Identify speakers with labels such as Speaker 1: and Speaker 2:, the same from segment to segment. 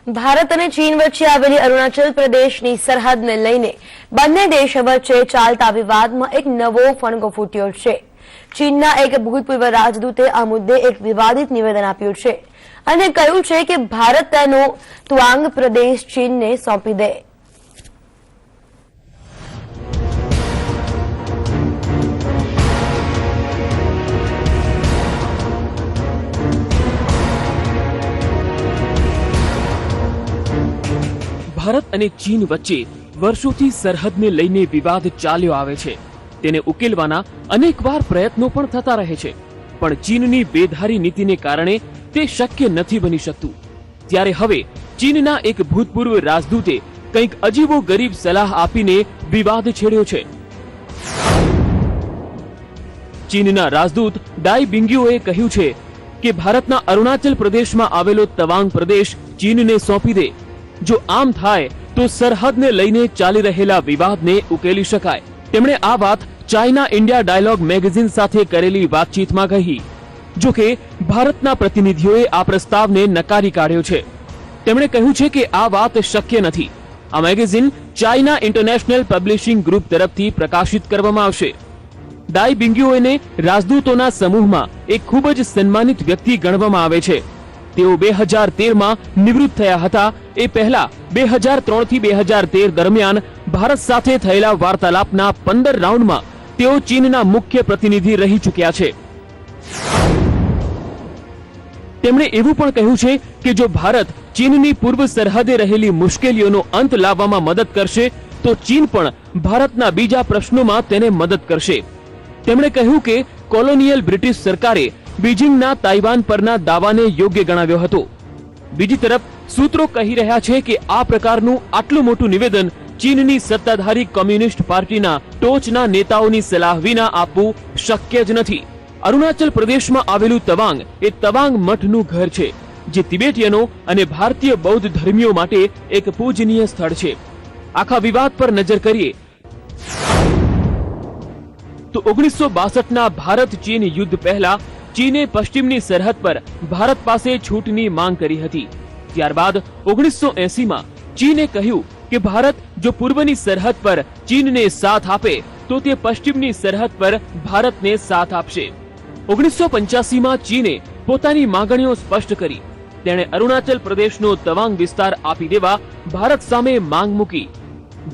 Speaker 1: ભારત અને ચીન વચ્ચે આવેલી અરુણાચલ પ્રદેશની સરહદને લઈને બંને દેશો વચ્ચે ચાલતા વિવાદમાં એક નવો ફણગો ફૂટ્યો છે. ચીનના એક ભૂતપૂર્વ રાજદૂતે આ મુદ્દે એક વિવાદિત નિવેદન આપ્યું છે અને કહ્યું છે કે ભારત તેનો ત્વાંગ પ્રદેશ ચીનને સોંપી દે.
Speaker 2: ભારત અને ચીન વચ્ચે વર્ષોથી સરહદને લઈને વિવાદ ચાલ્યો આવે છે. તેને ઉકેલવાના અનેકવાર પ્રયત્નો પણ થતા રહે છે, પણ ચીનની બેધારી નીતિને કારણે તે શક્ય નથી બની શકતું. ત્યારે હવે ચીનના એક ભૂતપૂર્વ રાજદૂતે કંઈક અજીબો ગરીબ સલાહ આપીને વિવાદ છેડ્યો છે. ચીનના રાજદૂત ડાઈ બિંગ્યુએ કહ્યું છે કે ભારતના અરુણાચલ પ્રદેશમાં આવેલો તવાંગ પ્રદેશ ચીનને સોંપી દે. જો આમ થાય તો સરહદને લઈને ચાલી રહેલા વિવાદને ઉકેલી શકાય. તેમણે આ વાત ચાઇના ઇન્ડિયા ડાયલોગ મેગેઝિન સાથે કરેલી વાતચીતમાં કહી. જો કે ભારતના પ્રતિનિધિઓએ આ પ્રસ્તાવને નકારી કાઢ્યો છે. તેમણે કહ્યું છે કે આ વાત શક્ય નથી. આ magazine China international publishing group તરફથી પ્રકાશિત કરવામાં આવશે. ડાઈ બિંગ્યુએને રાજદૂતોના સમૂહમાં એક ખૂબ જ સન્માનિત વ્યક્તિ ગણવામાં આવે છે. તેઓ 2013માં નિવૃત્ત થયા હતા. એ પહેલા 2003 થી 2013 દરમિયાન ભારત સાથે થયેલા વાર્તાલાપના 15 રાઉન્ડમાં તેઓ ચીનના મુખ્ય પ્રતિનિધિ રહી ચૂક્યા છે. તેમણે એવું પણ કહ્યું છે કે જો ભારત ચીનની પૂર્વ સરહદે રહેલી મુશ્કેલીઓનો અંત લાવવામાં મદદ કરશે તો ચીન પણ ભારતના બીજા પ્રશ્નોમાં તેને મદદ કરશે. તેમણે કહ્યું કે કોલોનિયલ બ્રિટિશ સરકારે બીજિંગના તાઇવાન પરના દાવાને યોગ્ય ગણાવ્યો હતો. બીજી તરફ સૂત્રો કહી રહ્યા છે કે આ પ્રકારનું આટલું મોટું નિવેદન ચીનની સત્તાધારી કોમ્યુનિસ્ટ પાર્ટીના ટોચના નેતાઓની સલાહ વિના આપવું શક્ય જ નથી. અરુણાચલ પ્રદેશમાં આવેલું તવાંગ એ તવાંગ મઠનું ઘર છે, જે તિબેટીયનો અને ભારતીય બૌદ્ધ ધર્મીઓ માટે એક પૂજનીય સ્થળ છે. આખા વિવાદ પર નજર કરીએ તો 1962ના ભારત ચીન યુદ્ધ પહેલા ચીને પશ્ચિમની સરહદ પર ભારત પાસે છૂટની માંગ કરી હતી. ત્યારબાદ 1980માં ચીને કહ્યું કે ભારત જો પૂર્વની સરહદ પર ચીનને સાથ આપે તો તે પશ્ચિમની સરહદ પર ભારતને સાથ આપશે. 1985માં ચીને પોતાની માંગણીઓ સ્પષ્ટ કરી. તેણે અરુણાચલ પ્રદેશનો તવાંગ વિસ્તાર આપી દેવા ભારત સામે માંગ મૂકી.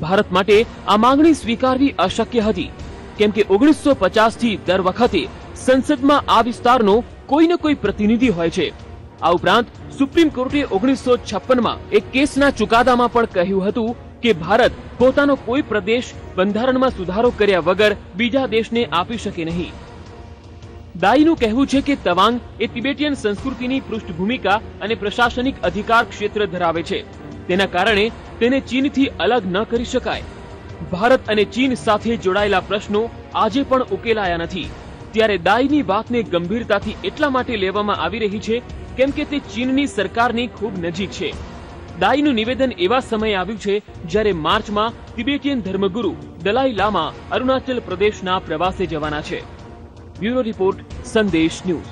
Speaker 2: ભારત માટે આ માંગણી સ્વીકારવી અશક્ય હતી, કેમ કે 1950થી દર વખતે સંસદમાં આ વિસ્તારનો કોઈ ને કોઈ પ્રતિનિધિ હોય છે. આ ઉપરાંત સુપ્રીમ કોર્ટે 1956માં એક કેસના ચુકાદામાં પણ કહ્યું હતું કે ભારત પોતાનો કોઈ પ્રદેશ બંધારણમાં સુધારો કર્યા વગર બીજા દેશને આપી શકે નહીં. દાઈનું કહેવું છે કે તવાંગ એ તિબેટીયન સંસ્કૃતિની પૃષ્ઠભૂમિકા અને પ્રશાસનિક અધિકાર ક્ષેત્ર ધરાવે છે. તેના કારણે તેને ચીનથી અલગ ન કરી શકાય. ભારત અને ચીન સાથે જોડાયેલા પ્રશ્નો આજે પણ ઉકેલાયા નથી. ત્યારે દાઈની વાતને ગંભીરતાથી એટલા માટે લેવામાં આવી રહી છે કેમ કે તે ચીનની સરકારની ખૂબ નજીક છે. દાઈનું નિવેદન એવા સમયે આવ્યું છે જ્યારે માર્ચમાં તિબેટીયન ધર્મગુરુ દલાઈ લામા અરુણાચલ પ્રદેશના પ્રવાસે જવાના છે. બ્યુરો રિપોર્ટ, સંદેશ ન્યૂઝ.